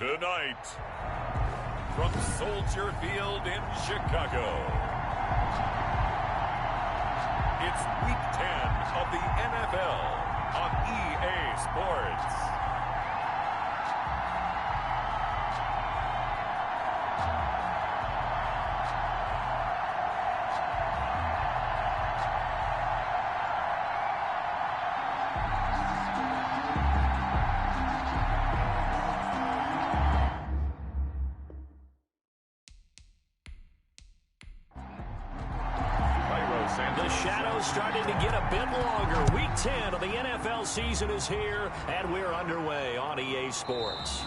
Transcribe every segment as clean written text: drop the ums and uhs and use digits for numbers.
Tonight, from Soldier Field in Chicago, it's Week 10 of the NFL on EA Sports. The shadow's starting to get a bit longer. Week 10 of the NFL season is here, and we're underway on EA Sports.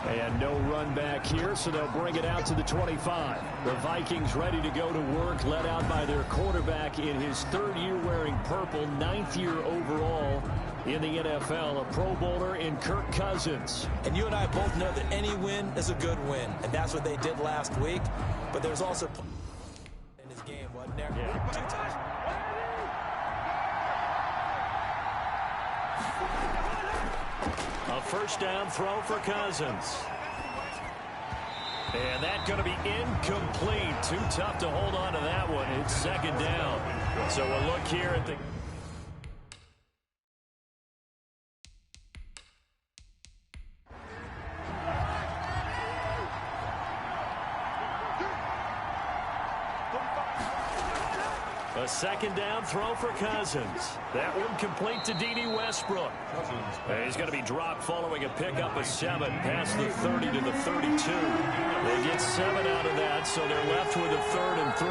And no run back here, so they'll bring it out to the 25. The Vikings ready to go to work, led out by their quarterback in his third year wearing purple, ninth year overall in the NFL, a Pro Bowler in Kirk Cousins. And you and I both know that any win is a good win, and that's what they did last week. But there's also in his game, wasn't there? Yeah. A first down throw for Cousins. And that's going to be incomplete. Too tough to hold on to that one. It's second down. So we'll look here at the... A second down throw for Cousins. That one complete to D.D. Westbrook. And he's going to be dropped following a pickup of 7 past the 30 to the 32. They get 7 out of that, so they're left with a 3rd and 3.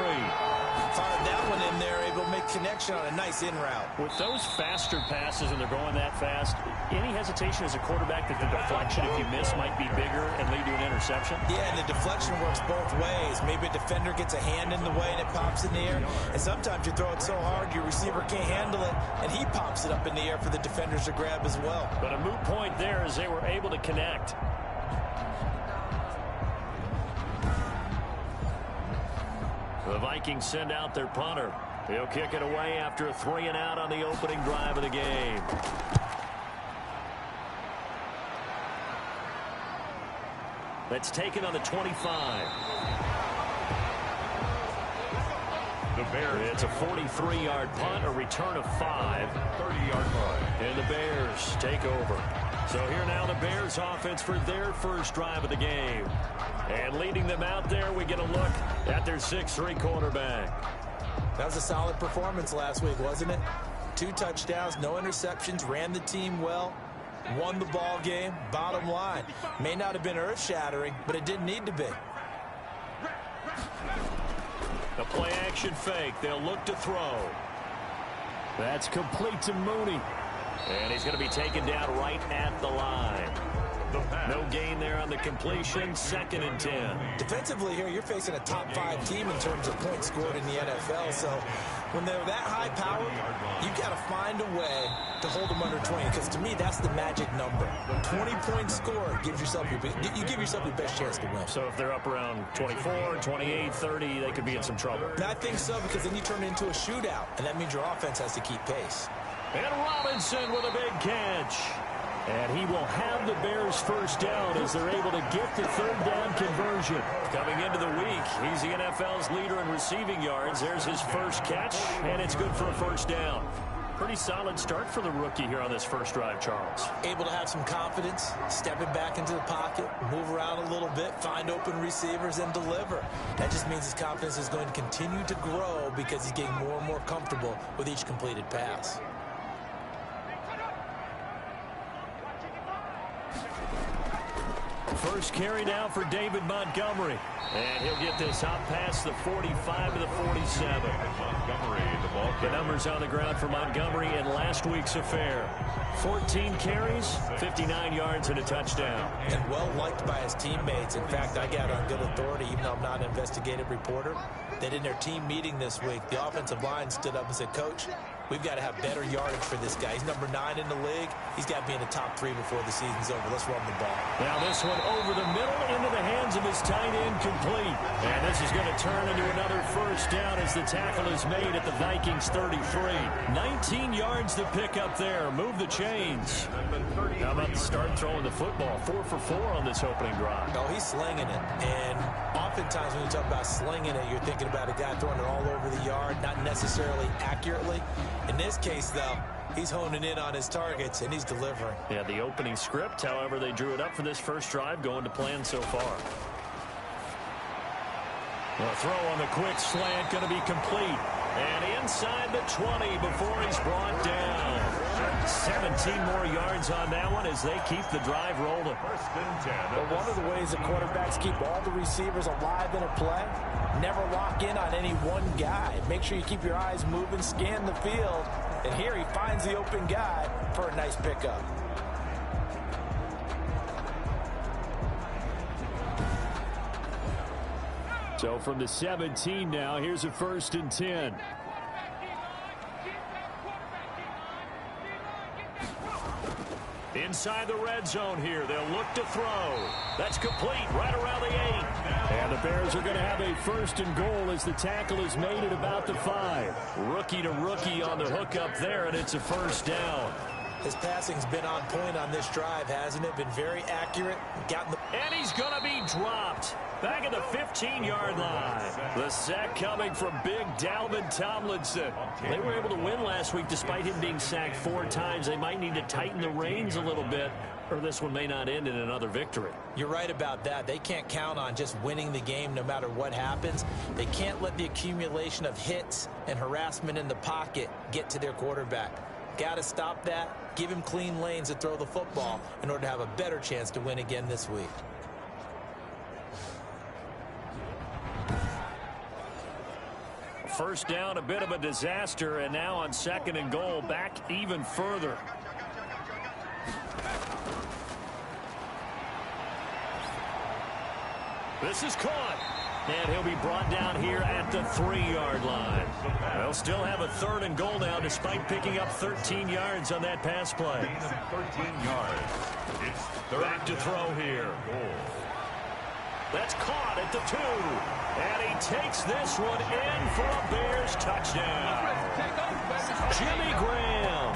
Fired that one in there, able to make connection on a nice in route. With those faster passes and they're going that fast, any hesitation as a quarterback that the deflection, if you miss, might be bigger and lead to an interception? Yeah, and the deflection works both ways. Maybe a defender gets a hand in the way and it pops in the air. And sometimes you throw it so hard your receiver can't handle it, and he pops it up in the air for the defenders to grab as well. But a moot point there as they were able to connect. The Vikings send out their punter. He'll kick it away after a 3-and-out on the opening drive of the game. That's taken on the 25. The Bears. It's a 43-yard punt, a return of 5. 30-yard punt. And the Bears take over. So here now the Bears offense for their first drive of the game. And leading them out there, we get a look at their 6'3" quarterback. That was a solid performance last week, wasn't it? 2 touchdowns, no interceptions, ran the team well, won the ball game. Bottom line, may not have been earth-shattering, but it didn't need to be. The play-action fake. They'll look to throw. That's complete to Mooney. And he's going to be taken down right at the line. No gain there on the completion. 2nd and 10. Defensively here, you're facing a top 5 team in terms of points scored in the NFL. So when they're that high powered, you got to find a way to hold them under 20. Because to me, that's the magic number. 20 points scored gives yourself you give yourself your best chance to win. So if they're up around 24, 28, 30, they could be in some trouble. And I think so, because then you turn it into a shootout, and that means your offense has to keep pace. And Robinson with a big catch. And he will have the Bears first down as they're able to get the 3rd down conversion. Coming into the week, he's the NFL's leader in receiving yards. There's his first catch, and it's good for a first down. Pretty solid start for the rookie here on this first drive, Charles. Able to have some confidence, stepping back into the pocket, move around a little bit, find open receivers, and deliver. That just means his confidence is going to continue to grow because he's getting more and more comfortable with each completed pass. First carry now for David Montgomery. And he'll get this hop past the 45 to the 47. Montgomery, the ball. The numbers on the ground for Montgomery in last week's affair. 14 carries, 59 yards, and a touchdown. And well-liked by his teammates. In fact, I got on good authority, even though I'm not an investigative reporter, that in their team meeting this week, the offensive line stood up and said, "Coach, We've got to have better yardage for this guy. He's number 9 in the league. He's got to be in the top 3 before the season's over. Let's run the ball. Now this one over the middle into the hands of his tight end, complete. And this is going to turn into another first down as the tackle is made at the Vikings 33. 19 yards to pick up there. Move the chains. How about the start throwing the football? 4 for 4 on this opening drive. Oh, he's slinging it. And oftentimes when you talk about slinging it, you're thinking about a guy throwing it all over the yard, not necessarily accurately. In this case, though, he's honing in on his targets, and he's delivering. Yeah, the opening script, however, they drew it up for this first drive, going to plan so far. The throw on the quick slant going to be complete. And inside the 20 before he's brought down. 17 more yards on that one as they keep the drive rolling. But one of the ways the quarterbacks keep all the receivers alive in a play, never lock in on any one guy. Make sure you keep your eyes moving, scan the field. And here he finds the open guy for a nice pickup. So from the 17 now, here's a 1st and 10. Inside the red zone here. They'll look to throw. That's complete right around the 8. And the Bears are going to have a 1st and goal as the tackle is made at about the 5. Rookie to rookie on the hook up there, and it's a 1st down. His passing's been on point on this drive, hasn't it? Been very accurate. And he's going to be dropped. Back at the 15-yard line. The sack coming from big Dalvin Tomlinson. They were able to win last week despite him being sacked 4 times. They might need to tighten the reins a little bit, or this one may not end in another victory. You're right about that. They can't count on just winning the game no matter what happens. They can't let the accumulation of hits and harassment in the pocket get to their quarterback. Got to stop that. Give him clean lanes to throw the football in order to have a better chance to win again this week. First down, a bit of a disaster, and now on 2nd and goal, back even further. This is caught, and he'll be brought down here at the 3-yard line. They'll still have a 3rd and goal now, despite picking up 13 yards on that pass play. 13 yards. It's back to throw here. That's caught at the 2. And he takes this one in for a Bears touchdown. Jimmy Graham,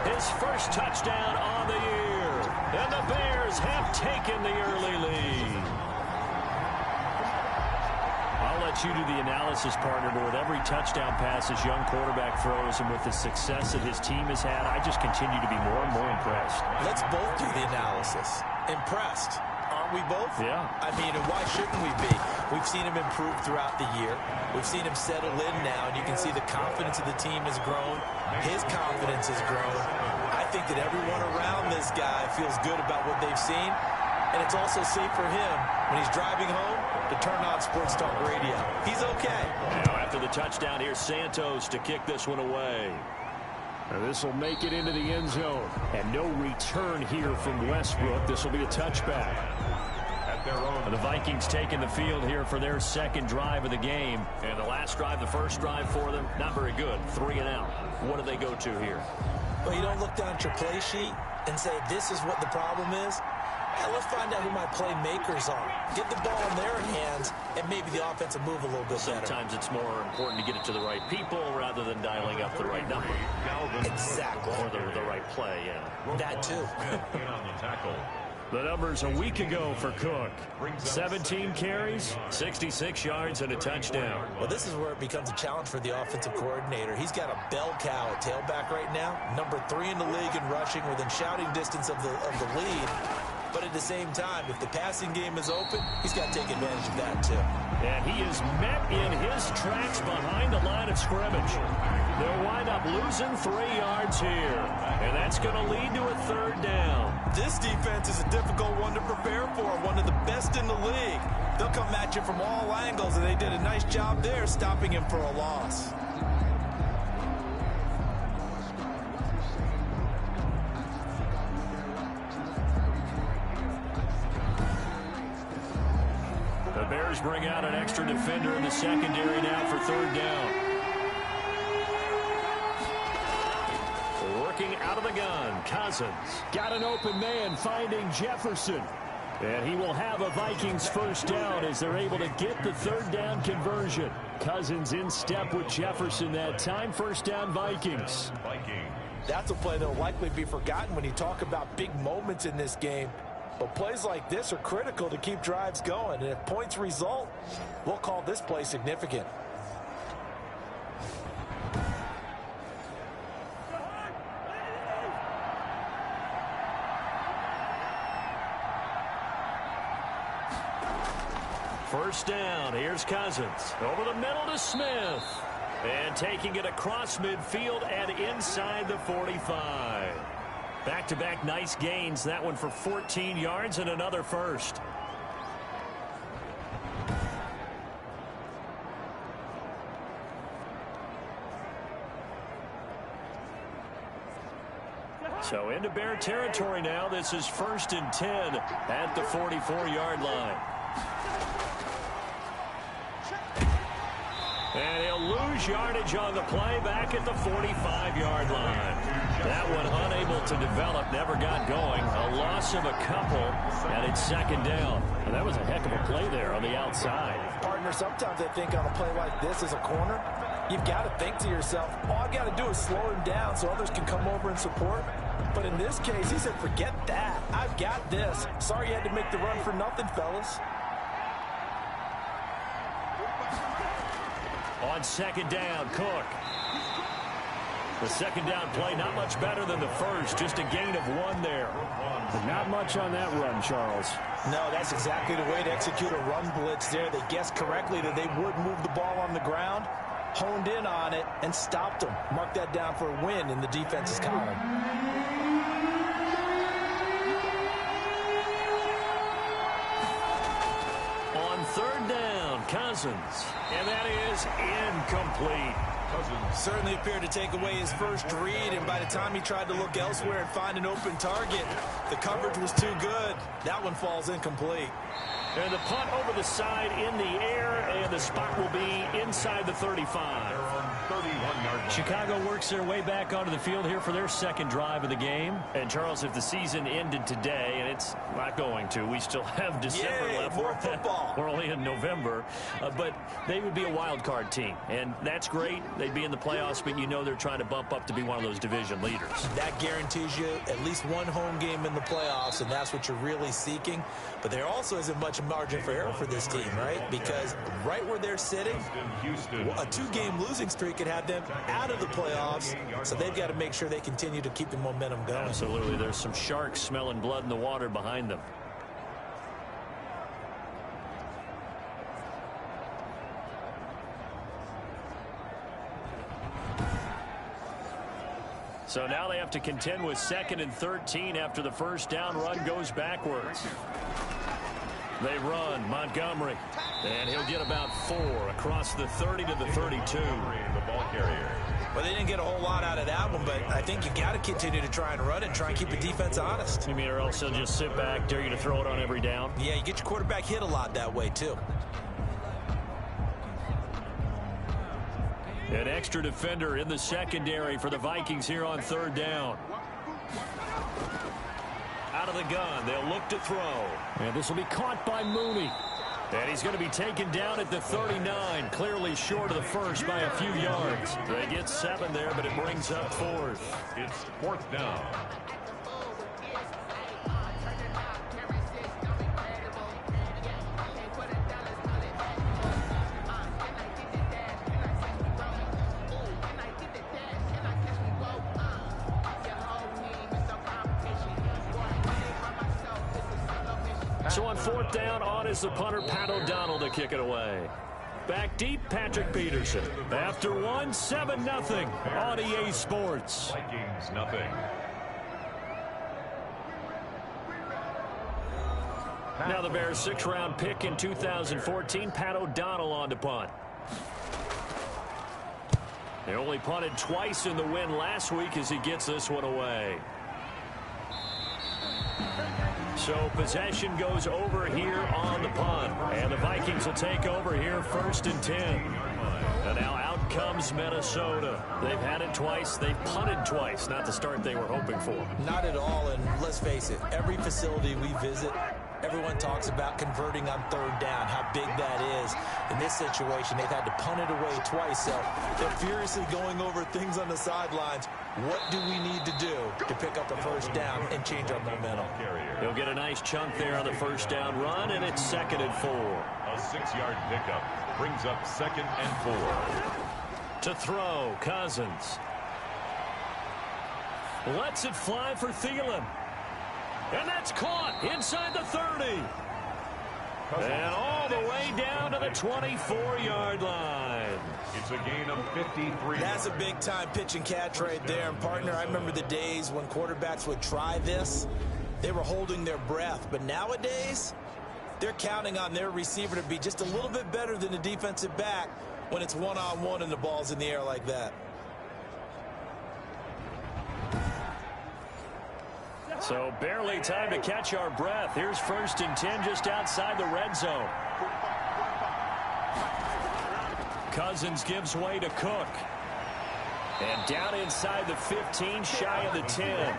his first touchdown on the year. And the Bears have taken the early lead. I'll let you do the analysis, partner, but with every touchdown pass his young quarterback throws and with the success that his team has had, I just continue to be more and more impressed. Let's both do the analysis. Impressed. Aren't we both? Yeah. I mean, and why shouldn't we be? We've seen him improve throughout the year. We've seen him settle in now, and you can see the confidence of the team has grown. His confidence has grown. I think that everyone around this guy feels good about what they've seen, and it's also safe for him when he's driving home to turn on Sports Talk Radio. He's okay. Now after the touchdown, here's Santos to kick this one away. This will make it into the end zone. And no return here from Westbrook. This will be a touchback. And the Vikings taking the field here for their 2nd drive of the game. And the last drive, the first drive for them, not very good. 3 and out. What do they go to here? Well, you don't look down at your play sheet and say, this is what the problem is. Hey, let's find out who my playmakers are. Get the ball in their hands, and maybe the offense will move a little bit better. Sometimes it's more important to get it to the right people rather than dialing up the right number. Exactly. Or the right play, yeah. That too. The numbers a week ago for Cook. 17 carries, 66 yards, and a touchdown. Well, this is where it becomes a challenge for the offensive coordinator. He's got a bell cow at tailback right now. Number 3 in the league in rushing, within shouting distance of the lead. But at the same time, if the passing game is open, he's got to take advantage of that too. And he is met in his tracks behind the line of scrimmage. They'll wind up losing 3 yards here. And that's going to lead to a 3rd down. This defense is a difficult one to prepare for, one of the best in the league. They'll come at you from all angles, and they did a nice job there stopping him for a loss. The Bears bring out an extra defender in the secondary now for 3rd down. working out of the gun. Cousins got an open man finding Jefferson. And he will have a Vikings first down as they're able to get the third down conversion. Cousins in step with Jefferson that time. First down, Vikings. That's a play that will likely be forgotten when you talk about big moments in this game. But plays like this are critical to keep drives going. And if points result, we'll call this play significant. First down, here's Cousins. Over the middle to Smith. And taking it across midfield and inside the 45. Back-to-back nice gains. That one for 14 yards and another first. So into Bear territory now. This is 1st and 10 at the 44-yard line. And he'll lose yardage on the play back at the 45-yard line. That one unable to develop, never got going. A loss of a couple, and it's 2nd down. And that was a heck of a play there on the outside. Partner, sometimes I think on a play like this as a corner, you've got to think to yourself, all I got to do is slow him down so others can come over and support. But in this case, he said, forget that. I've got this. Sorry you had to make the run for nothing, fellas. On 2nd down, Cook. The 2nd down play, not much better than the first. Just a gain of 1 there. But not much on that run, Charles. No, that's exactly the way to execute a run blitz there. They guessed correctly that they would move the ball on the ground, honed in on it, and stopped them. Mark that down for a win in the defense's column. On 3rd down, Cousins. And that is incomplete. Cousins certainly appeared to take away his first read, and by the time he tried to look elsewhere and find an open target, the coverage was too good. That one falls incomplete. And the punt over the side in the air, and the spot will be inside the 35. Chicago works their way back onto the field here for their 2nd drive of the game. And, Charles, if the season ended today, and it's not going to, we still have December left. More football. We're only in November. But they would be a wild card team, and that's great. They'd be in the playoffs, but you know they're trying to bump up to be one of those division leaders. That guarantees you at least one home game in the playoffs, and that's what you're really seeking. But there also isn't much margin for error for this team, right? Because right where they're sitting, a 2-game losing streak could have them out of the playoffs, so they've got to make sure they continue to keep the momentum going. Absolutely. There's some sharks smelling blood in the water behind them. So now they have to contend with 2nd and 13 after the first down run goes backwards. They run Montgomery, and he'll get about 4 across the 30 to the 32. The ball carrier. Well, they didn't get a whole lot out of that one, but I think you got to continue to try and run it and try and keep the defense honest. You mean, or else they'll just sit back, dare you to throw it on every down? Yeah, you get your quarterback hit a lot that way, too. An extra defender in the secondary for the Vikings here on 3rd down. Out of the gun, they'll look to throw. And this will be caught by Mooney. And he's going to be taken down at the 39, clearly short of the first by a few yards. They get 7 there, but it brings up 4th. It's 4th down. So on 4th down, on is the punter, Pat O'Donnell, to kick it away. Back deep, Patrick Peterson. After 1, 7-0 on EA Sports. Vikings nothing. Now the Bears' 6th-round pick in 2014, Pat O'Donnell on to punt. They only punted twice in the win last week as he gets this one away. So possession goes over here on the punt. And the Vikings will take over here 1st and 10. And now out comes Minnesota. They've had it twice. They've punted twice. Not the start they were hoping for. Not at all, and let's face it, every facility we visit, everyone talks about converting on third down, how big that is. In this situation, they've had to punt it away twice, so they're furiously going over things on the sidelines. What do we need to do to pick up a first down and change our momentum? He'll get a nice chunk there on the first down run, and it's 2nd and 4. A 6-yard pickup brings up 2nd and 4. To throw, Cousins. Lets it fly for Thielen. And that's caught inside the 30. And all the way down to the 24-yard line. It's a gain of 53. That's a big-time pitch and catch right there. And, partner, I remember the days when quarterbacks would try this. They were holding their breath. But nowadays, they're counting on their receiver to be just a little bit better than the defensive back when it's one-on-one and the ball's in the air like that. So barely time to catch our breath. Here's 1st and 10 just outside the red zone. Cousins gives way to Cook. And down inside the 15, shy of the 10.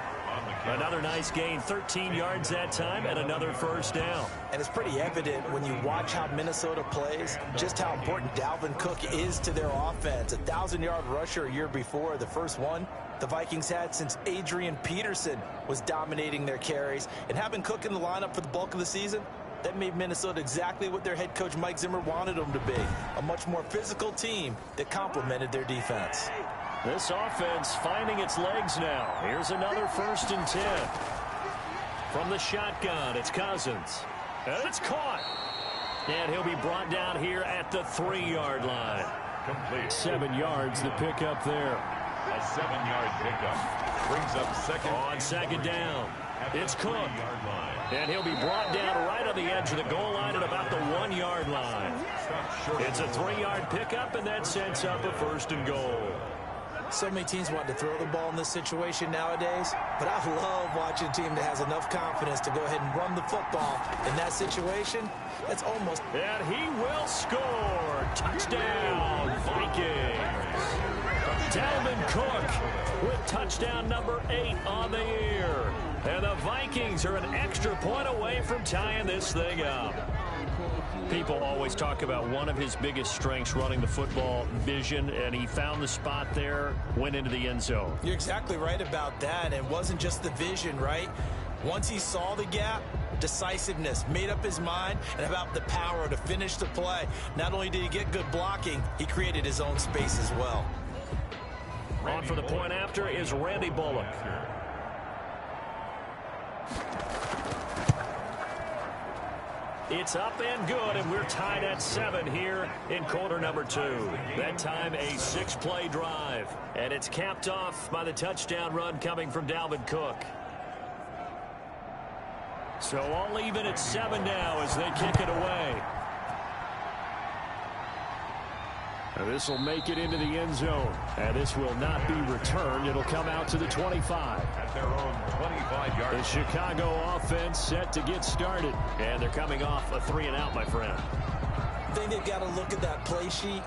Another nice gain, 13 yards that time, and another first down. And it's pretty evident when you watch how Minnesota plays, just how important Dalvin Cook is to their offense. 1,000-yard rusher a year before, the first one the Vikings had since Adrian Peterson was dominating their carries. And having Cook in the lineup for the bulk of the season, that made Minnesota exactly what their head coach Mike Zimmer wanted them to be. A much more physical team that complemented their defense. This offense finding its legs now. Here's another 1st and 10. From the shotgun, it's Cousins. And it's caught. And he'll be brought down here at the 3-yard line. Complete. 7 yards, the pickup there. A 7-yard pickup brings up 2nd. On 2nd down, it's Cook. And he'll be brought down right on the edge of the goal line at about the 1-yard line. It's a 3-yard pickup, and that sets up a 1st and goal. So many teams want to throw the ball in this situation nowadays, but I love watching a team that has enough confidence to go ahead and run the football. In that situation, that's almost... And he will score. Touchdown, Vikings. Dalvin Cook with touchdown number 8 on the year. And the Vikings are an extra point away from tying this thing up. People always talk about one of his biggest strengths, running the football, vision, and he found the spot there, went into the end zone. You're exactly right about that. And it wasn't just the vision, right? Once he saw the gap, decisiveness, made up his mind, and about the power to finish the play. Not only did he get good blocking, he created his own space as well. On for the point after is Randy Bullock. It's up and good, and we're tied at 7 here in quarter number 2. That time a 6-play drive, and it's capped off by the touchdown run coming from Dalvin Cook. So all even at 7 now as they kick it away. This will make it into the end zone. And this will not be returned. It'll come out to the 25. At their own 25-yard. The Chicago offense set to get started. And they're coming off a 3-and-out, my friend. I think they've got to look at that play sheet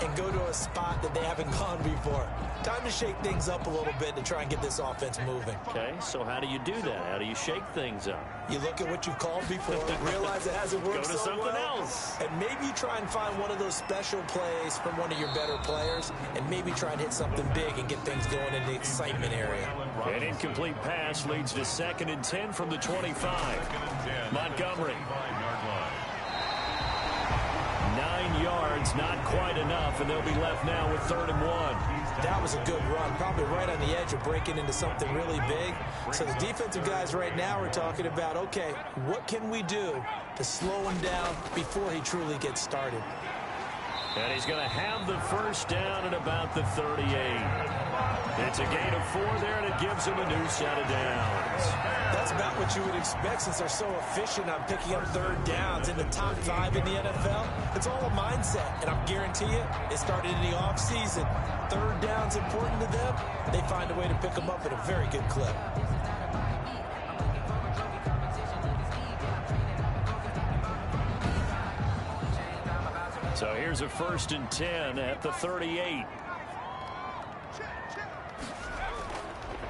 and go to a spot that they haven't gone before. Time to shake things up a little bit to try and get this offense moving. Okay, so how do you do that? How do you shake things up? You look at what you've called before, realize it hasn't worked Go to so something well, else. and maybe you try and find one of those special plays from one of your better players, and maybe try and hit something big and get things going in the excitement area. An incomplete pass leads to 2nd and 10 from the 25. Montgomery. 9 yards, not quite enough, and they'll be left now with 3rd and 1. That was a good run, probably right on the edge of breaking into something really big. So the defensive guys right now are talking about, okay, what can we do to slow him down before he truly gets started? And he's going to have the first down at about the 38. It's a gain of 4 there, and it gives him a new set of downs. That's about what you would expect since they're so efficient on picking up 3rd downs in the top 5 in the NFL. It's all a mindset, and I guarantee you, it started in the offseason. 3rd down's important to them. They find a way to pick them up at a very good clip. So here's a 1st and 10 at the 38.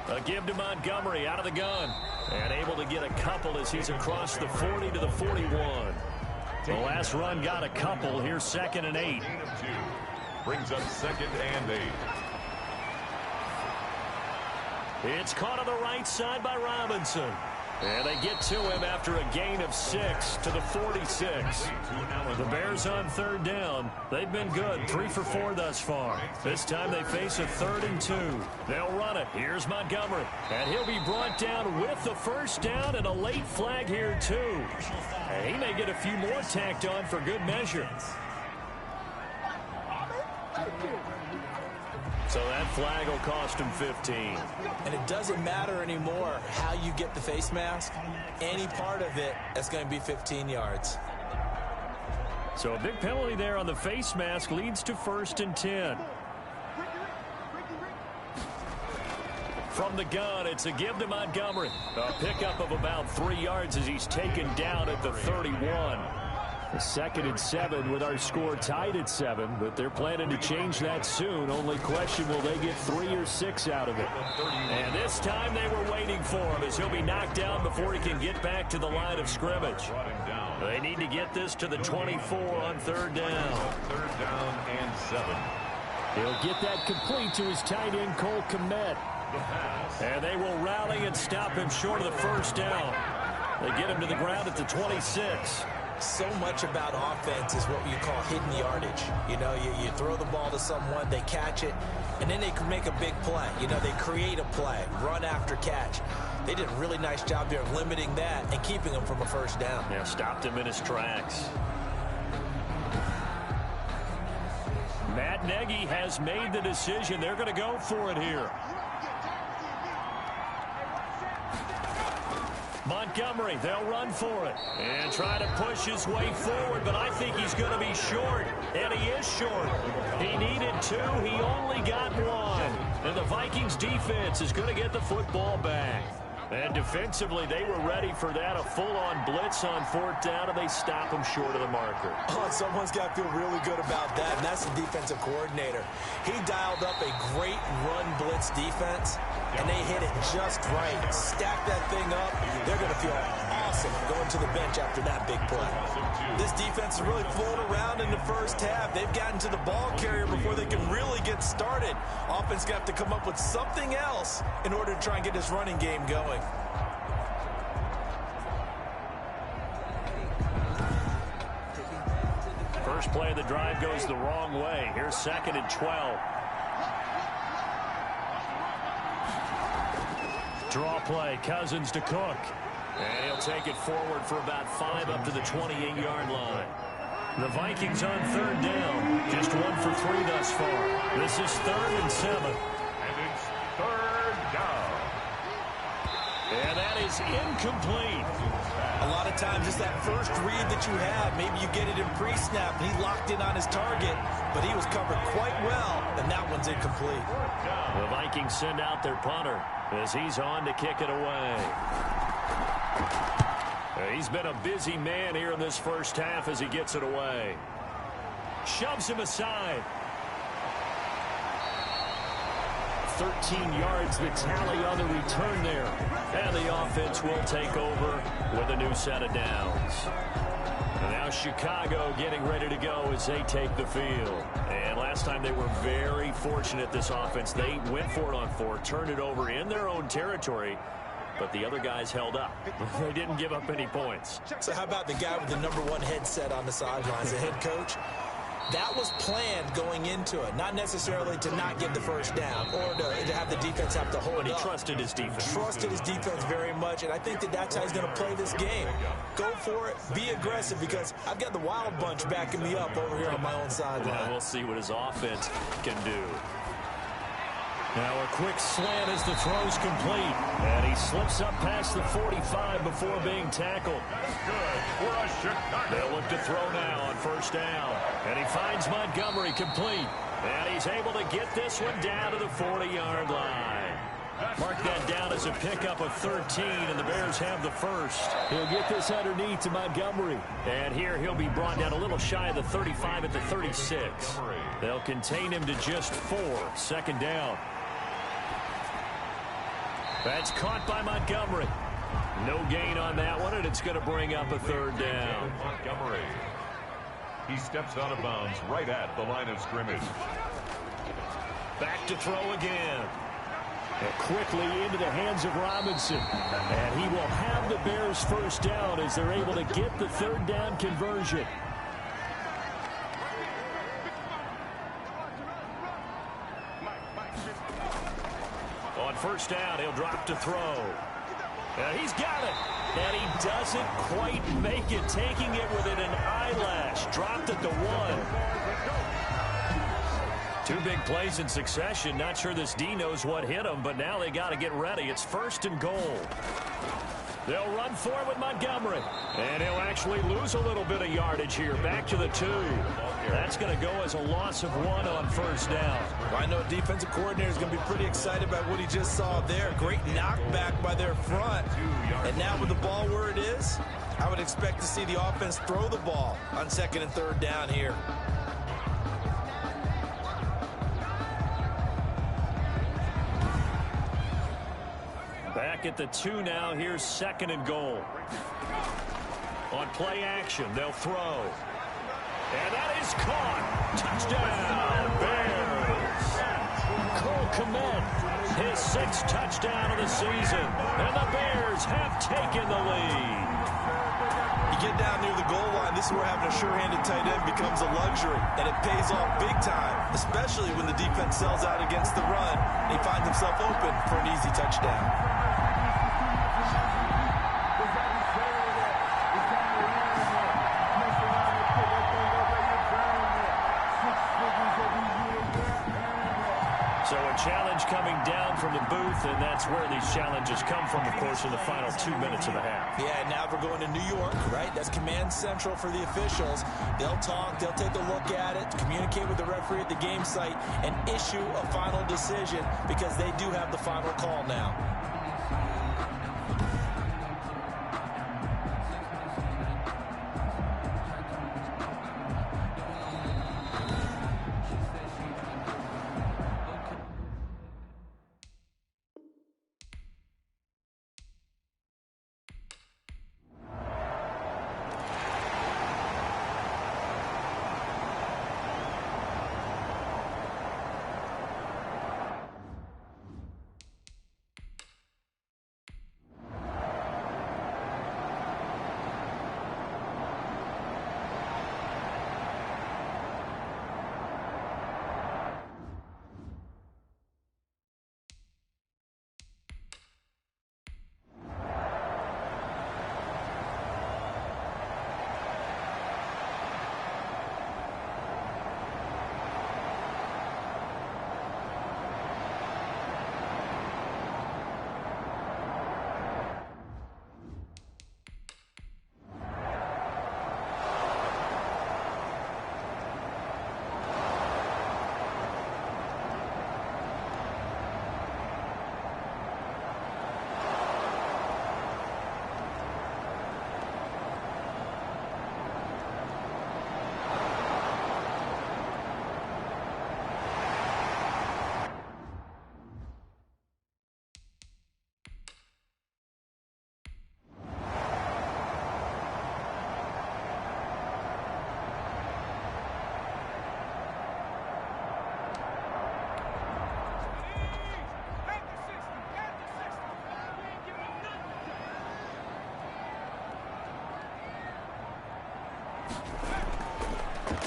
A give to Montgomery out of the gun. And able to get a couple as he's across the 40 to the 41. The last run got a couple. Here's 2nd and 8. Brings up 2nd and 8. It's caught on the right side by Robinson. And they get to him after a gain of 6 to the 46. The Bears on 3rd down. They've been good, 3 for 4 thus far. This time they face a 3rd and 2. They'll run it. Here's Montgomery. And he'll be brought down with the 1st down and a late flag here too. And he may get a few more tacked on for good measure. So that flag will cost him 15. And it doesn't matter anymore how you get the face mask. Any part of it, that's going to be 15 yards. So a big penalty there on the face mask leads to 1st and 10. From the gun, it's a give to Montgomery. A pickup of about 3 yards as he's taken down at the 31. A 2nd and 7 with our score tied at 7, but they're planning to change that soon. Only question, will they get 3 or 6 out of it? And this time they were waiting for him as he'll be knocked down before he can get back to the line of scrimmage. They need to get this to the 24 on 3rd down. 3rd down and 7. He'll get that complete to his tight end, Cole Kmet. And they will rally and stop him short of the 1st down. They get him to the ground at the 26. So much about offense is what you call hidden yardage. You know, you throw the ball to someone, they catch it, and then they can make a big play. You know, they create a play, run after catch. They did a really nice job there of limiting that and keeping him from a 1st down. Yeah, stopped him in his tracks. Matt Nagy has made the decision. They're going to go for it here. Montgomery, they'll run for it and try to push his way forward, but I think he's going to be short, and he is short. He needed 2. He only got 1, and the Vikings defense is going to get the football back. And defensively, they were ready for that, a full-on blitz on 4th down, and they stop him short of the marker. Oh, someone's got to feel really good about that, and that's the defensive coordinator. He dialed up a great run blitz defense, and they hit it just right. Stack that thing up. They're going to feel awesome going to the bench after that big play. This defense is really floating around in the 1st half. They've gotten to the ball carrier before they can really get started. Offense got to come up with something else in order to try and get this running game going. First play of the drive goes the wrong way. Here's 2nd and 12. Draw play, Cousins to Cook. And he'll take it forward for about 5 up to the 28-yard line. The Vikings on 3rd down. Just 1 for 3 thus far. This is 3rd and 7. And it's 3rd down. And that is incomplete. A lot of times it's that first read that you have. Maybe you get it in pre-snap, and he locked in on his target, but he was covered quite well, and that one's incomplete. The Vikings send out their punter as he's on to kick it away. He's been a busy man here in this 1st half as he gets it away. Shoves him aside. 13 yards the tally on the return there. And the offense will take over with a new set of downs. And now Chicago getting ready to go as they take the field. And last time they were very fortunate, this offense. They went for it on 4, turned it over in their own territory, but the other guys held up. They didn't give up any points. So how about the guy with the #1 headset on the sidelines, the head coach? That was planned going into it, not necessarily to not get the 1st down or to have the defense have to hold But he up. trusted his defense. Trusted his defense very much, and I think that's how he's going to play this game. Go for it, be aggressive, because I've got the Wild Bunch backing me up over here on my own sideline. Well, we'll see what his offense can do. Now a quick slant as the throw's complete. And he slips up past the 45 before being tackled. They'll look to throw now on 1st down. And he finds Montgomery complete. And he's able to get this one down to the 40-yard line. Mark that down as a pickup of 13, and the Bears have the first. He'll get this underneath to Montgomery. And here he'll be brought down a little shy of the 35 at the 36. They'll contain him to just 4. Second down. That's caught by Montgomery. No gain on that one, and it's going to bring up a third down. Montgomery. He steps out of bounds right at the line of scrimmage. Back to throw again. And quickly into the hands of Robinson. And he will have the Bears first down as they're able to get the third down conversion. On first down, he'll drop to throw. And he's got it. And he doesn't quite make it, taking it within an eyelash. Dropped at the 1. 2 big plays in succession. Not sure this D knows what hit him, but now they got to get ready. It's first and goal. They'll run for it with Montgomery. And he'll actually lose a little bit of yardage here. Back to the 2. That's going to go as a loss of 1 on first down. Well, I know defensive coordinator is going to be pretty excited about what he just saw there. Great knockback by their front. And now with the ball where it is, I would expect to see the offense throw the ball on second and third down here. Back at the 2 now. Here's second and goal. On play action, they'll throw. And that is caught. Touchdown, Bears. Cole Kmet, his 6th touchdown of the season. And the Bears have taken the lead. You get down near the goal line, this is where having a sure-handed tight end becomes a luxury. And it pays off big time, especially when the defense sells out against the run. And he finds himself open for an easy touchdown. So a challenge coming down from the booth, and that's where these challenges come from, of course, in the final 2 minutes of the half. Yeah, now we're going to New York, right? That's command central for the officials. They'll talk, they'll take a look at it, communicate with the referee at the game site, and issue a final decision because they do have the final call now.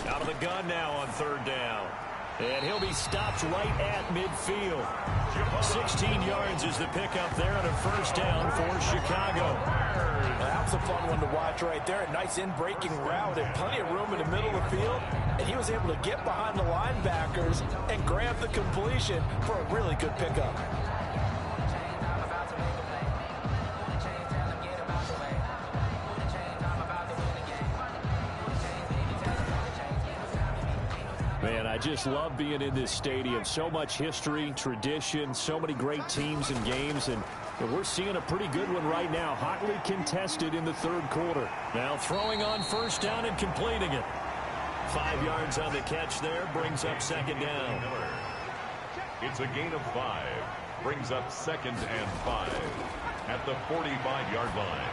Out of the gun now on third down. And he'll be stopped right at midfield. 16 yards is the pickup there on a first down for Chicago. That was a fun one to watch right there. A nice in-breaking route and plenty of room in the middle of the field. And he was able to get behind the linebackers and grab the completion for a really good pickup. just love being in this stadium. So much history, tradition, so many great teams and games, and we're seeing a pretty good one right now, hotly contested in the third quarter. Now throwing on first down and completing it. 5 yards on the catch there, brings up second down. It's a gain of 5. Brings up 2nd and 5 at the 45-yard line.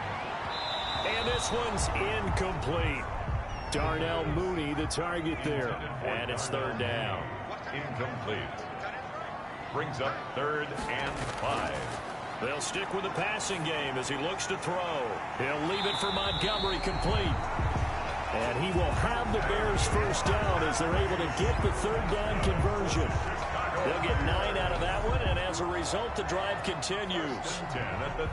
And this one's incomplete. Darnell Mooney, the target there. And it's 3rd down. Incomplete. Brings up 3rd and 5. They'll stick with the passing game as he looks to throw. He'll leave it for Montgomery, complete. And he will have the Bears first down as they're able to get the 3rd down conversion. They'll get 9 out of that one, and as a result, the drive continues.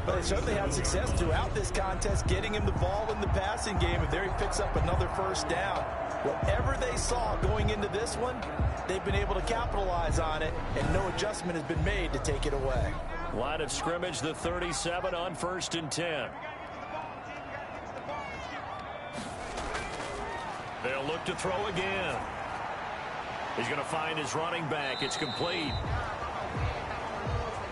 But they certainly had success throughout this contest, getting him the ball in the passing game, and there he picks up another first down. Whatever they saw going into this one, they've been able to capitalize on it, and no adjustment has been made to take it away. Line of scrimmage, the 37 on 1st and 10. They'll look to throw again. He's going to find his running back. It's complete.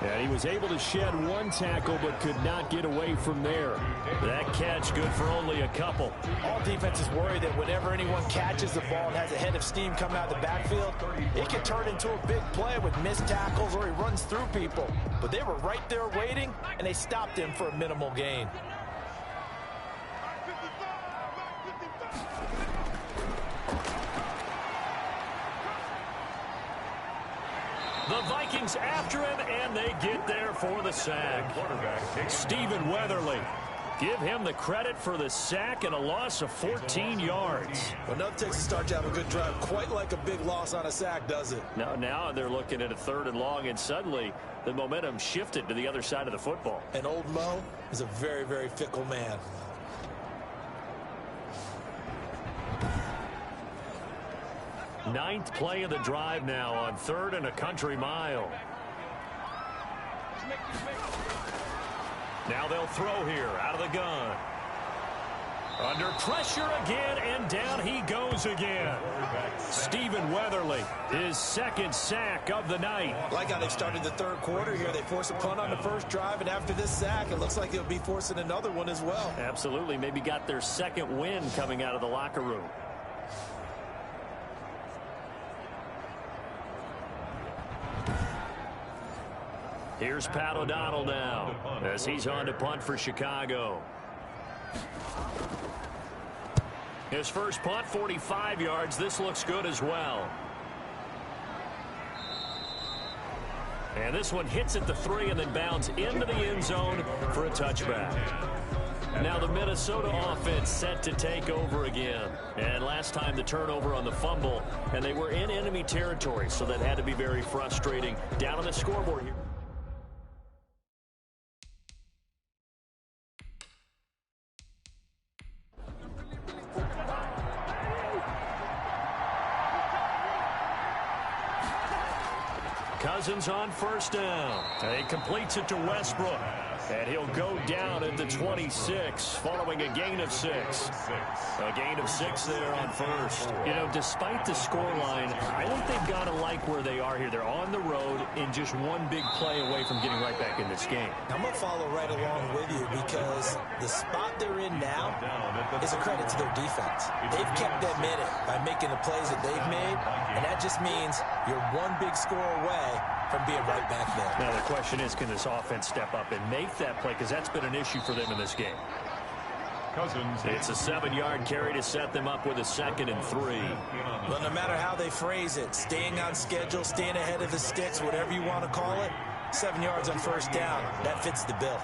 And he was able to shed one tackle but could not get away from there. That catch good for only a couple. All defenses worry that whenever anyone catches the ball and has a head of steam come out of the backfield, it can turn into a big play with missed tackles or he runs through people. But they were right there waiting, and they stopped him for a minimal gain. The Vikings after him, and they get there for the sack. Stephen Weatherly. Give him the credit for the sack and a loss of 14 yards. Well, nothing takes a start to have a good drive quite like a big loss on a sack, does it? Now they're looking at a 3rd and long, and suddenly the momentum shifted to the other side of the football. And old Mo is a very, very fickle man. Ninth play of the drive now on 3rd and a country mile. Now they'll throw here out of the gun. Under pressure again, and down he goes again. Stephen Weatherly, his 2nd sack of the night. Like how they started the 3rd quarter here. They force a punt on the first drive, and after this sack, it looks like they'll be forcing another one as well. Absolutely. Maybe got their 2nd win coming out of the locker room. Here's Pat O'Donnell now as he's on to punt for Chicago. His first punt, 45 yards. This looks good as well. And this one hits at the 3 and then bounds into the end zone for a touchback. Now the Minnesota offense set to take over again. And last time the turnover on the fumble, and they were in enemy territory, so that had to be very frustrating. Down on the scoreboard here. Cousins on first down. He completes it to Westbrook. And he'll go down at the 26 following a gain of 6. A gain of 6 there on first. You know, despite the scoreline, I think they've got to like where they are here. They're on the road in just one big play away from getting right back in this game. I'm going to follow right along with you because the spot they're in now is a credit to their defense. They've kept them in it by making the plays that they've made, and that just means you're one big score away from being right back there. Now the question is, can this offense step up and make that play? Because that's been an issue for them in this game. Cousins. It's a 7-yard carry to set them up with a 2nd and 3. Well, no matter how they phrase it, staying on schedule, staying ahead of the sticks, whatever you want to call it, 7 yards on first down, that fits the bill.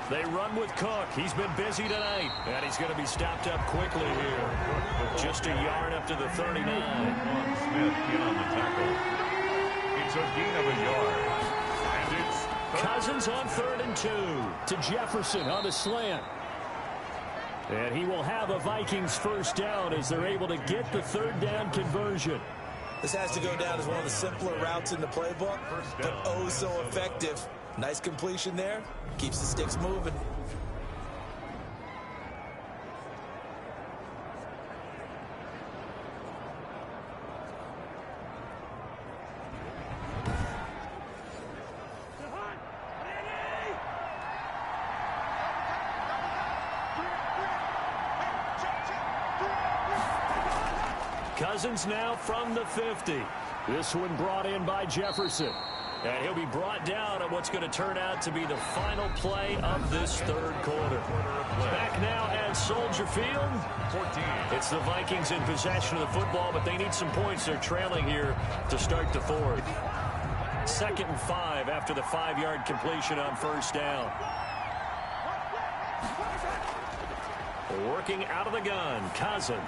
They run with Cook. He's been busy tonight, and he's going to be stopped up quickly here. Just a yard up to the 39. Smith in on the tackle. It's a gain of a yard. And it's Cousins on 3rd and 2. To Jefferson on the slant. And he will have a Vikings first down as they're able to get the 3rd down conversion. This has to go down as one of the simpler routes in the playbook, but oh so effective. Nice completion there. Keeps the sticks moving. Cousins now from the 50. This one brought in by Jefferson. And he'll be brought down on what's going to turn out to be the final play of this third quarter. Back now at Soldier Field. It's the Vikings in possession of the football, but they need some points. They're trailing here to start the fourth. 2nd and 5 after the 5-yard completion on first down. Working out of the gun, Cousins.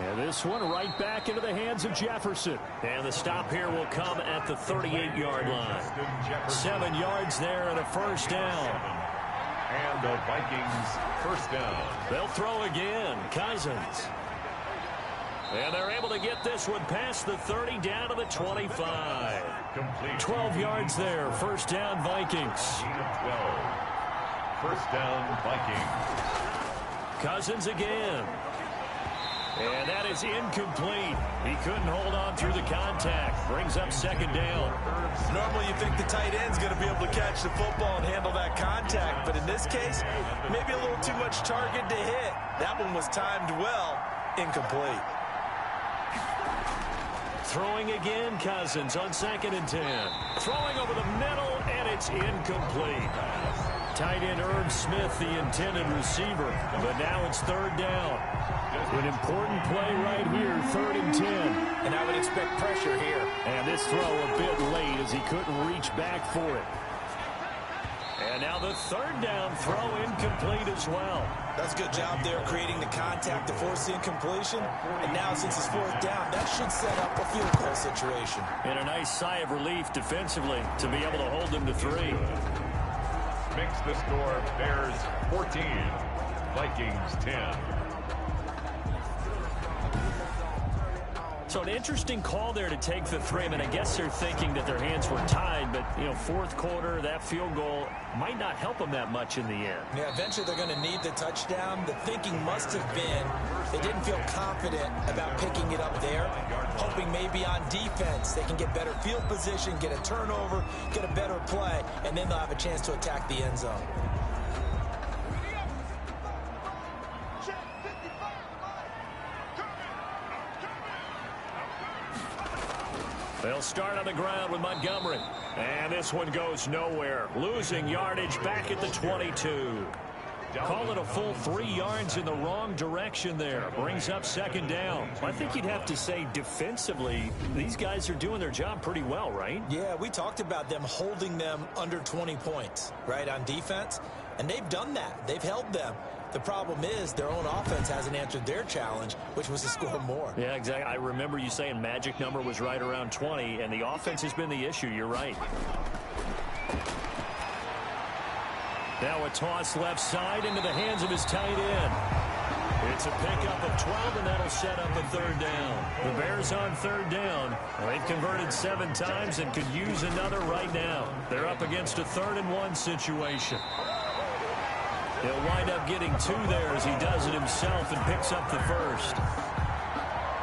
And this one right back into the hands of Jefferson. And the stop here will come at the 38-yard line. 7 yards there and a first down. And the Vikings first down. They'll throw again. Cousins. And they're able to get this one past the 30 down to the 25. 12 yards there. First down, Vikings. 12. First down, Vikings. Cousins again. And that is incomplete. He couldn't hold on through the contact. Brings up 2nd down. Normally you think the tight end's going to be able to catch the football and handle that contact. But in this case, maybe a little too much target to hit. That one was timed well. Incomplete. Throwing again, Cousins on 2nd and 10. Throwing over the middle, and it's incomplete. Tight end Irv Smith, the intended receiver. But now it's 3rd down. An important play right here, 3rd and 10. And I would expect pressure here. And this throw a bit late as he couldn't reach back for it. And now the 3rd down throw incomplete as well. That's a good job there creating the contact to force the incompletion. And now since it's 4th down, that should set up a field goal situation. And a nice sigh of relief defensively to be able to hold them to 3. Makes the score Bears 14, Vikings 10. So an interesting call there to take the 3. I mean, I guess they're thinking that their hands were tied, but, you know, 4th quarter, that field goal might not help them that much in the end. Yeah, eventually they're going to need the touchdown. The thinking must have been they didn't feel confident about picking it up there, hoping maybe on defense they can get better field position, get a turnover, get a better play, and then they'll have a chance to attack the end zone. They'll start on the ground with Montgomery. And this one goes nowhere. Losing yardage back at the 22. Call it a full 3 yards in the wrong direction there. Brings up 2nd down. I think you'd have to say defensively, these guys are doing their job pretty well, right? Yeah, we talked about them holding them under 20 points, right, on defense. And they've done that. They've held them. The problem is their own offense hasn't answered their challenge, which was to score more. Yeah, exactly. I remember you saying magic number was right around 20, and the offense has been the issue. You're right. Now a toss left side into the hands of his tight end. It's a pickup of 12, and that'll set up a 3rd down. The Bears on 3rd down. They've converted 7 times and could use another right now. They're up against a 3rd and 1 situation. He'll wind up getting 2 there as he does it himself and picks up the 1st.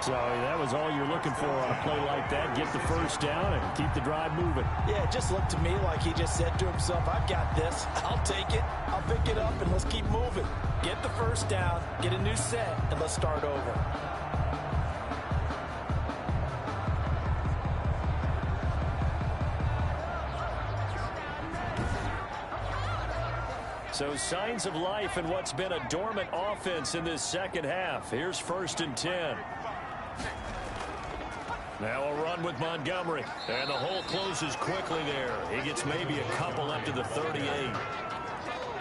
So that was all you're looking for on a play like that. Get the 1st down and keep the drive moving. Yeah, it just looked to me like he just said to himself, I've got this. I'll take it. I'll pick it up, and let's keep moving. Get the 1st down, get a new set, and let's start over. So signs of life in what's been a dormant offense in this 2nd half. Here's 1st and 10. Now a run with Montgomery. And the hole closes quickly there. He gets maybe a couple up to the 38.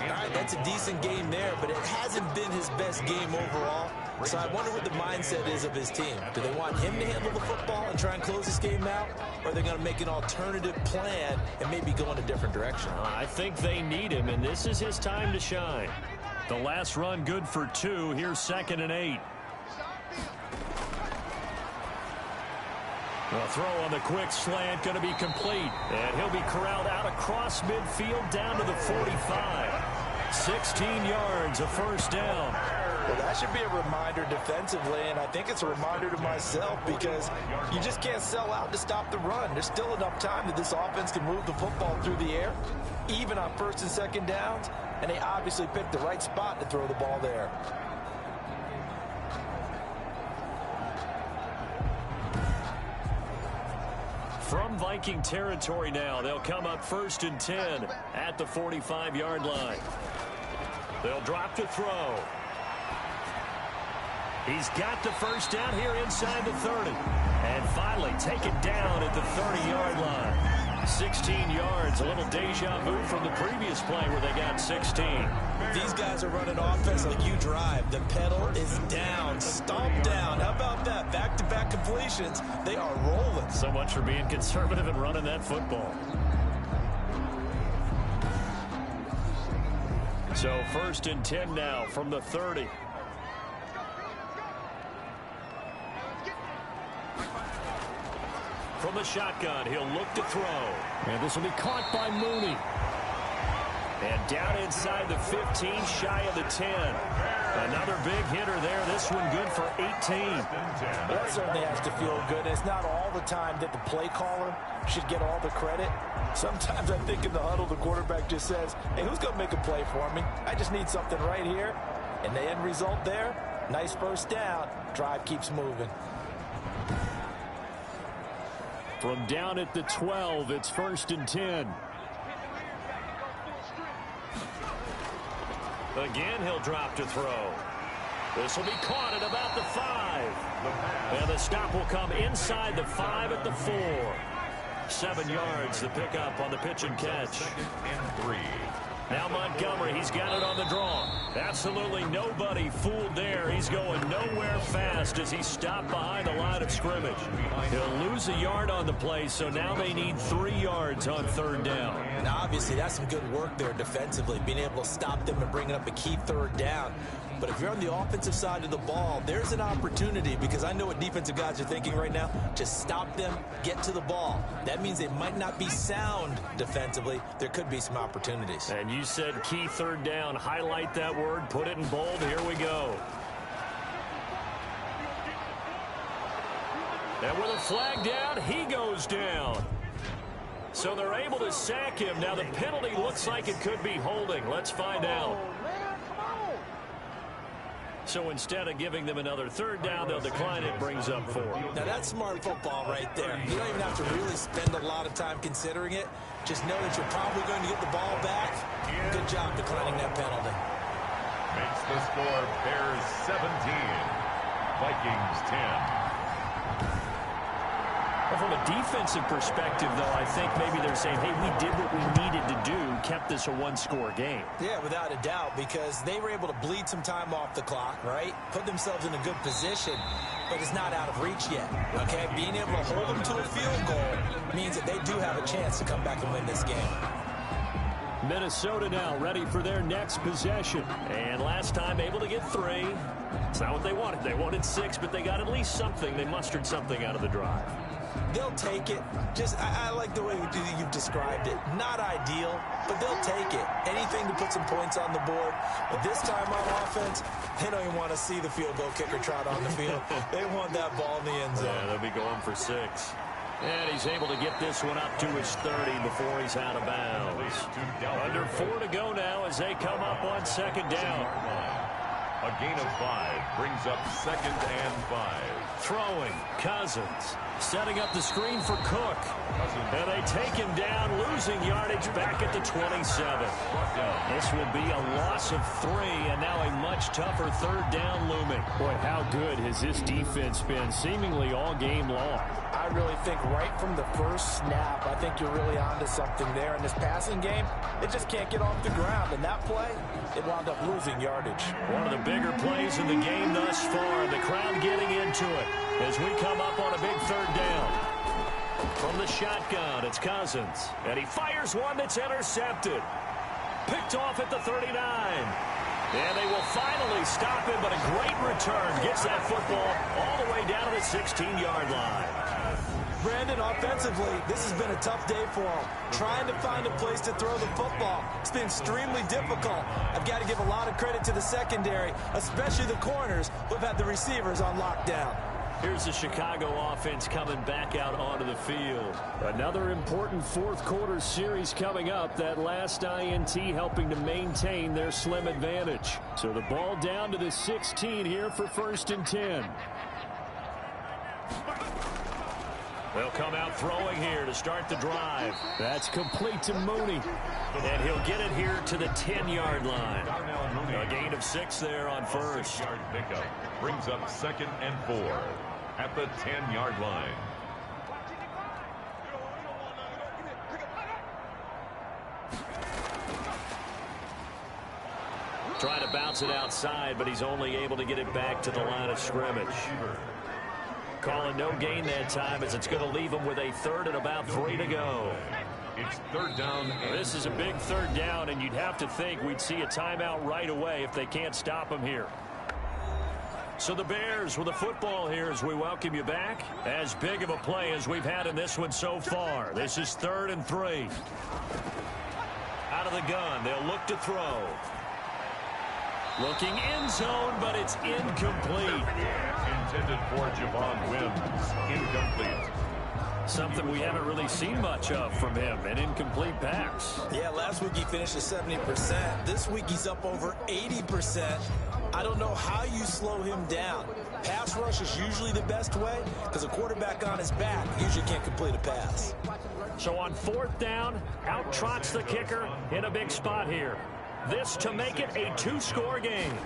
All right, that's a decent game there, but it hasn't been his best game overall. So I wonder what the mindset is of his team. Do they want him to handle the football and try and close this game out? Or are they going to make an alternative plan and maybe go in a different direction? I think they need him, and this is his time to shine. The last run good for 2. Here's 2nd and 8. The throw on the quick slant going to be complete. And he'll be corralled out across midfield down to the 45. 16 yards, a 1st down. Well, that should be a reminder defensively, and I think it's a reminder to myself because you just can't sell out to stop the run. There's still enough time that this offense can move the football through the air, even on 1st and 2nd downs, and they obviously picked the right spot to throw the ball there. From Viking territory now, they'll come up 1st and 10 at the 45-yard line. They'll drop to throw. He's got the first down here inside the 30. And finally taken down at the 30-yard line. 16 yards, a little deja vu from the previous play where they got 16. These guys are running offense like you drive. The pedal is down, stomped down. How about that? Back-to-back completions. They are rolling. So much for being conservative and running that football. So 1st and 10 now from the 30. From the shotgun, he'll look to throw. And this will be caught by Mooney. And down inside the 15, shy of the 10. Another big hitter there. This one good for 18. That certainly has to feel good. It's not all the time that the play caller should get all the credit. Sometimes I think in the huddle, the quarterback just says, hey, who's going to make a play for me? I just need something right here. And the end result there, nice first down. Drive keeps moving. From down at the 12, it's 1st and 10. Again, he'll drop to throw. This will be caught at about the 5. And the stop will come inside the 5 at the 4. 7 yards, the pickup on the pitch and catch. 2nd and 3. Now Montgomery, he's got it on the draw. Absolutely nobody fooled there. He's going nowhere fast as he stopped behind the line of scrimmage. He'll lose a yard on the play, so now they need 3 yards on 3rd down. Now, obviously, that's some good work there defensively, being able to stop them and bringing up a key 3rd down. But if you're on the offensive side of the ball, there's an opportunity, because I know what defensive guys are thinking right now. Just stop them, get to the ball. That means they might not be sound defensively. There could be some opportunities. And you said key 3rd down. Highlight that word, put it in bold. Here we go. And with a flag down, he goes down. So they're able to sack him. Now the penalty looks like it could be holding. Let's find out. So instead of giving them another 3rd down, they'll decline it, brings up 4. Now that's smart football right there. You don't even have to really spend a lot of time considering it. Just know that you're probably going to get the ball back. Good job declining that penalty. Makes the score Bears 17, Vikings 10. Well, from a defensive perspective, though, I think maybe they're saying, hey, we did what we needed to do, kept this a 1-score game. Yeah, without a doubt, because they were able to bleed some time off the clock, right? Put themselves in a good position, but it's not out of reach yet, okay? Being able to hold them to a field goal means that they do have a chance to come back and win this game. Minnesota now ready for their next possession. And last time able to get 3. It's not what they wanted. They wanted 6, but they got at least something. They mustered something out of the drive. They'll take it. I like the way you've described it. Not ideal, but they'll take it. Anything to put some points on the board. But this time on offense, they don't even want to see the field goal kicker trot on the field. They want that ball in the end zone. Yeah, they'll be going for 6. And he's able to get this one up to his 30 before he's out of bounds. Under 4 to go now as they come up on 2nd down. A gain of 5 brings up 2nd and 5. Throwing, Cousins. Setting up the screen for Cook. And they take him down, losing yardage back at the 27. This will be a loss of 3, and now a much tougher 3rd down looming. Boy, how good has this defense been seemingly all game long? I really think right from the first snap, I think you're really onto something there. In this passing game, it just can't get off the ground. And that play, it wound up losing yardage. One of the bigger plays in the game thus far. The crowd getting into it as we come up on a big 3rd down. From the shotgun, it's Cousins. And he fires one that's intercepted. Picked off at the 39. And they will finally stop him, but a great return gets that football all the way down to the 16-yard line. Brandon, offensively, this has been a tough day for him. Trying to find a place to throw the football. It's been extremely difficult. I've got to give a lot of credit to the secondary, especially the corners who have had the receivers on lockdown. Here's the Chicago offense coming back out onto the field. Another important 4th quarter series coming up. That last INT helping to maintain their slim advantage. So the ball down to the 16 here for 1st and 10. They'll come out throwing here to start the drive. That's complete to Mooney. And he'll get it here to the 10-yard line. A gain of 6 there on first. 6-yard pickup brings up 2nd and 4 at the 10-yard line. Trying to bounce it outside, but he's only able to get it back to the line of scrimmage. Calling no gain that time as it's going to leave him with a 3rd and about 3 to go. It's 3rd down. This is a big 3rd down, and you'd have to think we'd see a timeout right away if they can't stop him here. So the Bears with the football here as we welcome you back. As big of a play as we've had in this one so far. This is 3rd and 3. Out of the gun, they'll look to throw. Looking end zone, but it's incomplete. Intended for Javon Wims. Incomplete. Something we haven't really seen much of from him, an incomplete pass. Yeah, last week he finished at 70%. This week he's up over 80%. I don't know how you slow him down. Pass rush is usually the best way because a quarterback on his back usually can't complete a pass. So on 4th down, out trots the kicker in a big spot here. This to make it a 2-score game.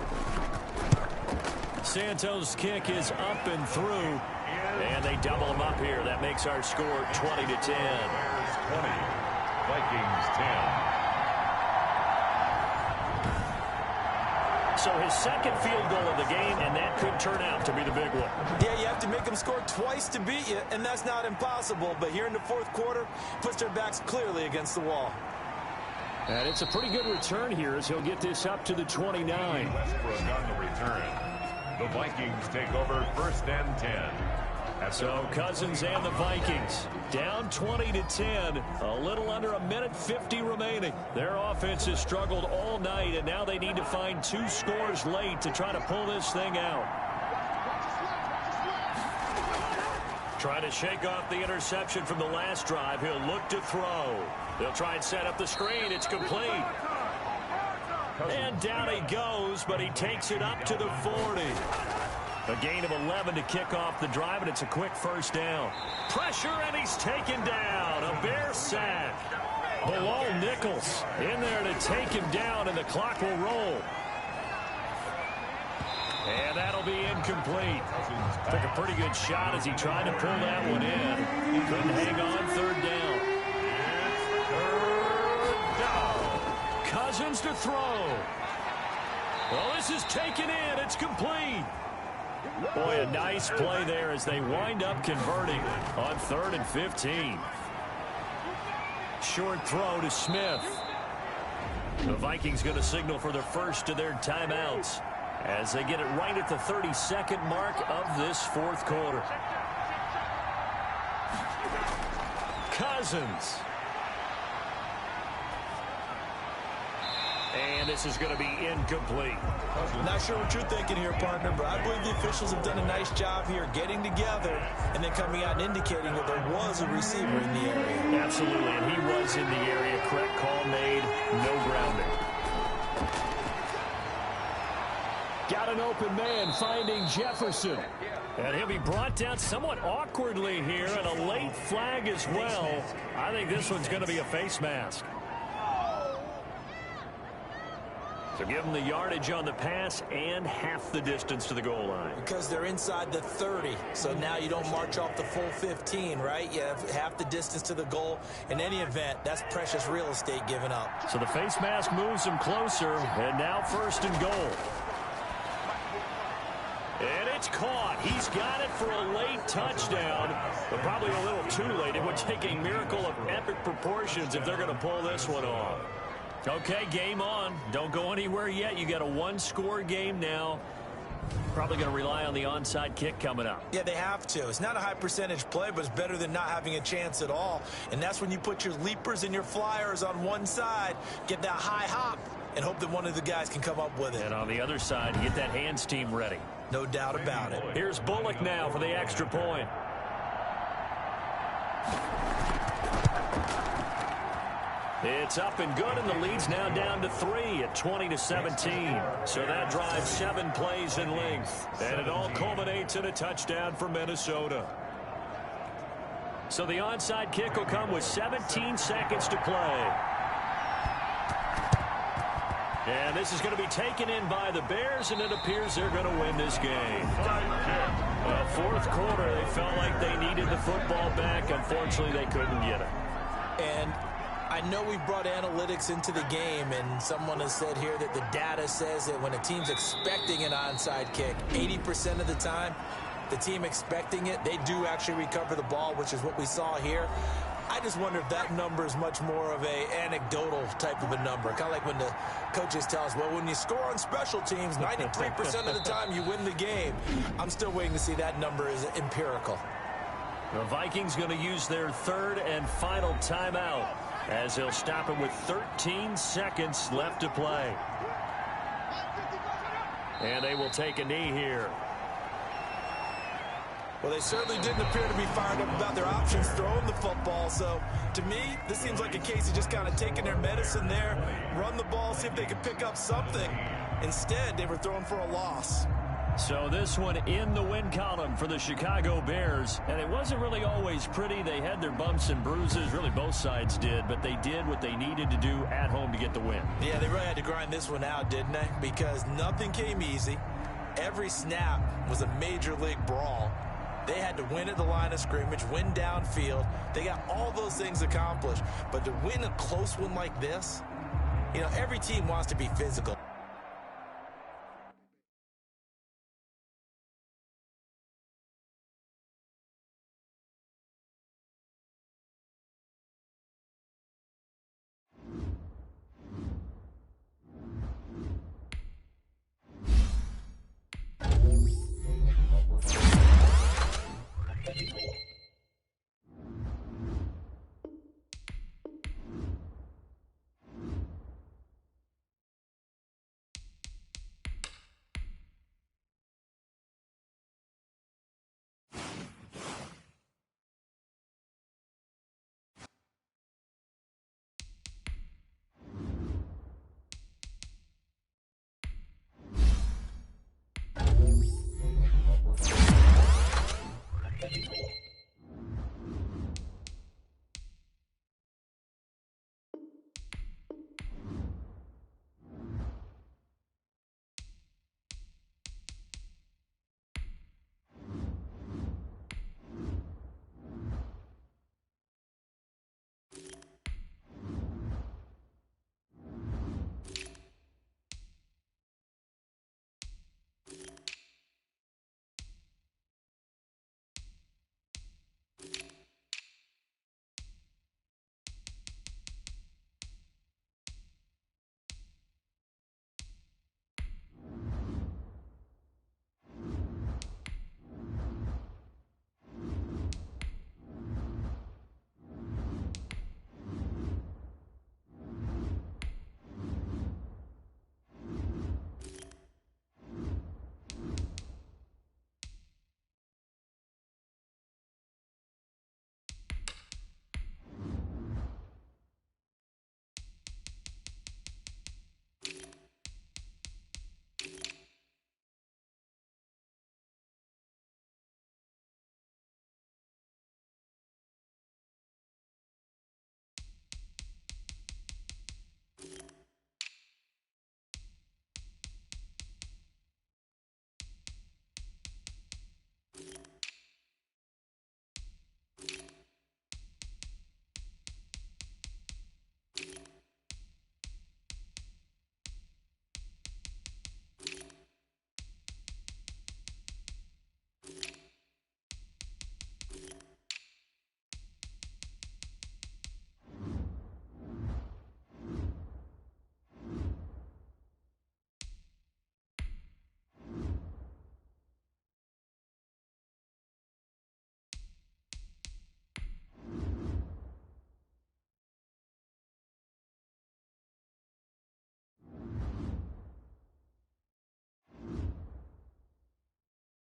Santos' kick is up and through. And they double him up here. That makes our score 20 to 10. Bears 20, Vikings 10. So his 2nd field goal of the game, and that could turn out to be the big one. Yeah, you have to make them score twice to beat you, and that's not impossible. But here in the 4th quarter, puts their backs clearly against the wall. And it's a pretty good return here as he'll get this up to the 29. Westbrook on the return. The Vikings take over 1st and 10. So Cousins and the Vikings down 20 to 10. A little under a minute 50 remaining. Their offense has struggled all night, and now they need to find 2 scores late to try to pull this thing out. Trying to shake off the interception from the last drive. He'll look to throw. They'll try and set up the screen. It's complete. And down he goes, but he takes it up to the 40. A gain of 11 to kick off the drive, and it's a quick 1st down. Pressure, and he's taken down. A Bear sack. Bilal Nichols in there to take him down, and the clock will roll. And that'll be incomplete. Took a pretty good shot as he tried to pull that one in. Couldn't hang on. 3rd down. 3rd down. Cousins to throw. Well, this is taken in. It's complete. Boy, a nice play there as they wind up converting on 3rd and 15. Short throw to Smith. The Vikings going to signal for the first of their timeouts as they get it right at the 32nd mark of this 4th quarter. Cousins. And this is going to be incomplete. Not sure what you're thinking here, partner, but I believe the officials have done a nice job here getting together and then coming out and indicating that there was a receiver in the area. Absolutely, and he was in the area. Correct call made. No grounding. Got an open man finding Jefferson. And he'll be brought down somewhat awkwardly here, and a late flag as well. I think this one's going to be a face mask. So give them the yardage on the pass and half the distance to the goal line. Because they're inside the 30, so now you don't march off the full 15, right? You have half the distance to the goal. In any event, that's precious real estate given up. So the face mask moves them closer, and now 1st and goal. And it's caught. He's got it for a late touchdown, but probably a little too late. It would take a miracle of epic proportions if they're going to pull this one off. Okay, game on. Don't go anywhere yet. You got a 1-score game now. Probably going to rely on the onside kick coming up. Yeah, they have to. It's not a high percentage play, but it's better than not having a chance at all. And that's when you put your leapers and your flyers on one side, get that high hop, and hope that one of the guys can come up with it. And on the other side, get that hands team ready. No doubt about it. Here's Bullock now for the extra point. It's up and good, and the lead's now down to 3 at 20-17. So that drives 7 plays in length, and it all culminates in a touchdown for Minnesota. So the onside kick will come with 17 seconds to play. And this is going to be taken in by the Bears, and it appears they're going to win this game. Well, fourth quarter, they felt like they needed the football back. Unfortunately, they couldn't get it. And I know we brought analytics into the game, and someone has said here that the data says that when a team's expecting an onside kick, 80% of the time, the team expecting it, they do actually recover the ball, which is what we saw here. I just wonder if that number is much more of a anecdotal type of a number. Kind of like when the coaches tell us, well, when you score on special teams, 93% of the time you win the game. I'm still waiting to see that number is empirical. The Vikings going to use their third and final timeout as they'll stop it with 13 seconds left to play. And they will take a knee here. Well, they certainly didn't appear to be fired up about their options throwing the football. So, to me, this seems like a case of just kind of taking their medicine there, run the ball, see if they could pick up something. Instead, they were throwing for a loss. So this one in the win column for the Chicago Bears. And it wasn't really always pretty. They had their bumps and bruises. Really, both sides did. But they did what they needed to do at home to get the win. Yeah, they really had to grind this one out, didn't they? Because nothing came easy. Every snap was a major league brawl. They had to win at the line of scrimmage, win downfield. They got all those things accomplished. But to win a close one like this, you know, every team wants to be physical.